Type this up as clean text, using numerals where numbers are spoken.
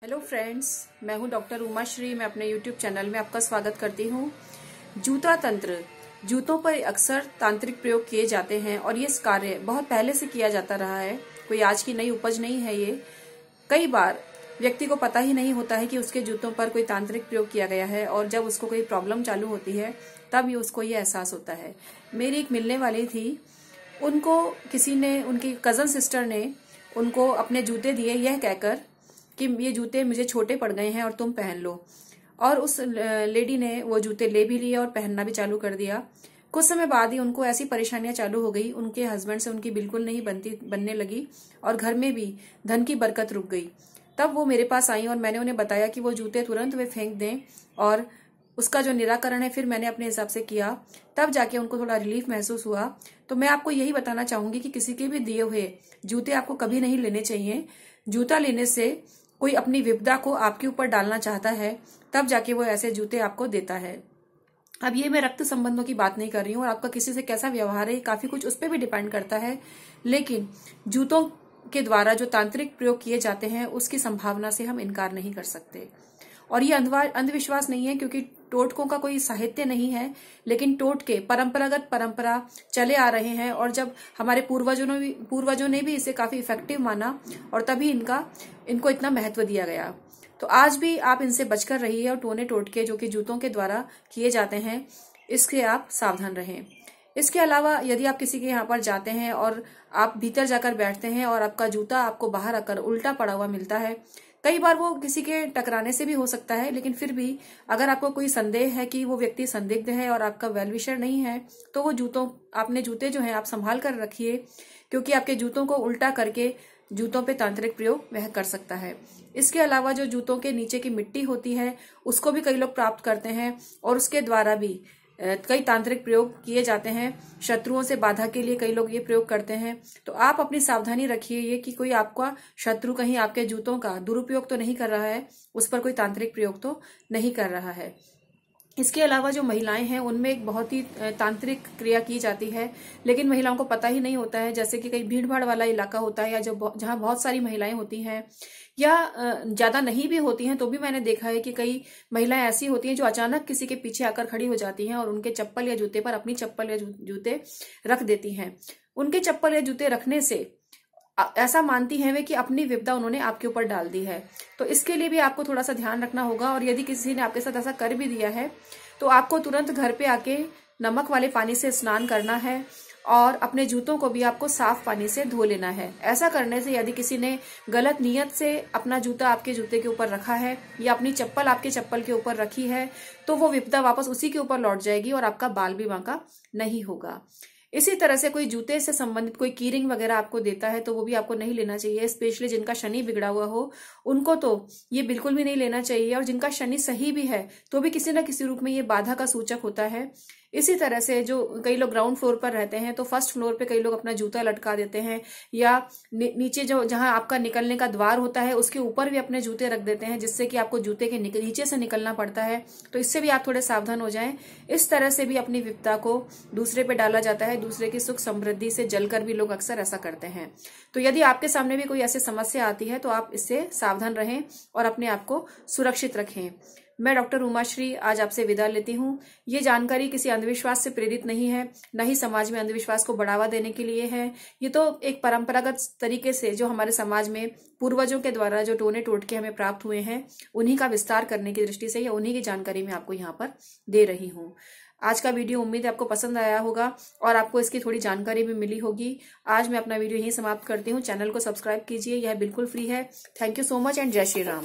Hello friends, मैं हूं doctor Uma Shri. मैं अपने यूट्यूब चैनल में आपका स्वागत करती हूं। जूता तंत्र, जूतों पर अक्सर तांत्रिक प्रयोग किए जाते हैं और ये कार्य बहुत पहले से किया जाता रहा है। कोई आज की नई उपज नहीं है ये। कई बार व्यक्ति को पता ही नहीं होता है कि उसके जूतों पर कोई तांत्रिक प्रयोग किया गया है और जब उसको कोई प्रॉब्लम चालू होती है तब उसको ये एहसास होता है। मेरी एक मिलने वाली थी, उनको किसी ने, उनकी कजन सिस्टर ने उनको अपने जूते दिए यह कहकर कि ये जूते मुझे छोटे पड़ गए हैं और तुम पहन लो। और उस लेडी ने वो जूते ले भी लिए और पहनना भी चालू कर दिया। कुछ समय बाद ही उनको ऐसी परेशानियां चालू हो गई, उनके हस्बैंड से उनकी बिल्कुल नहीं बनने लगी और घर में भी धन की बरकत रुक गई। तब वो मेरे पास आई और मैंने उन्हें बताया कि वो जूते तुरंत वे फेंक दें और उसका जो निराकरण है फिर मैंने अपने हिसाब से किया। तब जाके उनको थोड़ा रिलीफ महसूस हुआ। तो मैं आपको यही बताना चाहूंगी कि किसी के भी दिए हुए जूते आपको कभी नहीं लेने चाहिए। जूता लेने से कोई अपनी विपदा को आपके ऊपर डालना चाहता है, तब जाके वो ऐसे जूते आपको देता है। अब ये मैं रक्त संबंधों की बात नहीं कर रही हूँ और आपका किसी से कैसा व्यवहार है काफी कुछ उस पर भी डिपेंड करता है, लेकिन जूतों के द्वारा जो तांत्रिक प्रयोग किए जाते हैं उसकी संभावना से हम इनकार नहीं कर सकते। और ये अंधविश्वास नहीं है, क्योंकि टोटकों का कोई साहित्य नहीं है, लेकिन टोटके परंपरा चले आ रहे हैं और जब हमारे पूर्वजों ने भी इसे काफी इफेक्टिव माना और तभी इनको इतना महत्व दिया गया। तो आज भी आप इनसे बचकर रहिए और टोने टोटके जो कि जूतों के द्वारा किए जाते हैं इससे आप सावधान रहें। इसके अलावा यदि आप किसी के यहाँ पर जाते हैं और आप भीतर जाकर बैठते हैं और आपका जूता आपको बाहर आकर उल्टा पड़ा हुआ मिलता है, कई बार वो किसी के टकराने से भी हो सकता है, लेकिन फिर भी अगर आपको कोई संदेह है कि वो व्यक्ति संदिग्ध है और आपका वेल विशर नहीं है, तो वो अपने जूते जो हैं आप संभाल कर रखिए, क्योंकि आपके जूतों को उल्टा करके जूतों पे तांत्रिक प्रयोग वह कर सकता है। इसके अलावा जो जूतों के नीचे की मिट्टी होती है उसको भी कई लोग प्राप्त करते हैं और उसके द्वारा भी कई तांत्रिक प्रयोग किए जाते हैं। शत्रुओं से बाधा के लिए कई लोग ये प्रयोग करते हैं। तो आप अपनी सावधानी रखिए ये कि कोई आपका शत्रु कहीं आपके जूतों का दुरुपयोग तो नहीं कर रहा है, उस पर कोई तांत्रिक प्रयोग तो नहीं कर रहा है। इसके अलावा जो महिलाएं हैं उनमें एक बहुत ही तांत्रिक क्रिया की जाती है, लेकिन महिलाओं को पता ही नहीं होता है। जैसे कि कई भीड़ भाड़ वाला इलाका होता है या जहां बहुत सारी महिलाएं होती हैं या ज्यादा नहीं भी होती हैं, तो भी मैंने देखा है कि कई महिलाएं ऐसी होती हैं जो अचानक किसी के पीछे आकर खड़ी हो जाती हैं और उनके चप्पल या जूते पर अपनी चप्पल या जूते रख देती हैं। उनके चप्पल या जूते रखने से ऐसा मानती हैं वे कि अपनी विपदा उन्होंने आपके ऊपर डाल दी है। तो इसके लिए भी आपको थोड़ा सा ध्यान रखना होगा। और यदि किसी ने आपके साथ ऐसा कर भी दिया है तो आपको तुरंत घर पे आके नमक वाले पानी से स्नान करना है और अपने जूतों को भी आपको साफ पानी से धो लेना है। ऐसा करने से यदि किसी ने गलत नियत से अपना जूता आपके जूते के ऊपर रखा है या अपनी चप्पल आपके चप्पल के ऊपर रखी है, तो वो विपदा वापस उसी के ऊपर लौट जाएगी और आपका बाल भी बांका नहीं होगा। इसी तरह से कोई जूते से संबंधित कोई कीरिंग वगैरह आपको देता है तो वो भी आपको नहीं लेना चाहिए। स्पेशली जिनका शनि बिगड़ा हुआ हो उनको तो ये बिल्कुल भी नहीं लेना चाहिए, और जिनका शनि सही भी है तो भी किसी न किसी रूप में ये बाधा का सूचक होता है। इसी तरह से जो कई लोग ग्राउंड फ्लोर पर रहते हैं तो फर्स्ट फ्लोर पे कई लोग अपना जूता लटका देते हैं या नीचे जहां आपका निकलने का द्वार होता है उसके ऊपर भी अपने जूते रख देते हैं, जिससे कि आपको जूते के नीचे से निकलना पड़ता है। तो इससे भी आप थोड़े सावधान हो जाएं। इस तरह से भी अपनी विपदा को दूसरे पे डाला जाता है। दूसरे की सुख समृद्धि से जलकर भी लोग अक्सर ऐसा करते हैं। तो यदि आपके सामने भी कोई ऐसी समस्या आती है तो आप इससे सावधान रहें और अपने आप को सुरक्षित रखें। मैं डॉक्टर उमा श्री आज आपसे विदा लेती हूँ। ये जानकारी किसी अंधविश्वास से प्रेरित नहीं है, न ही समाज में अंधविश्वास को बढ़ावा देने के लिए है। ये तो एक परंपरागत तरीके से जो हमारे समाज में पूर्वजों के द्वारा जो टोने टोटके हमें प्राप्त हुए हैं उन्हीं का विस्तार करने की दृष्टि से या उन्हीं की जानकारी मैं आपको यहाँ पर दे रही हूँ। आज का वीडियो उम्मीद है आपको पसंद आया होगा और आपको इसकी थोड़ी जानकारी भी मिली होगी। आज मैं अपना वीडियो यहीं समाप्त करती हूँ। चैनल को सब्सक्राइब कीजिए, यह बिल्कुल फ्री है। Thank you so much and जय श्री राम।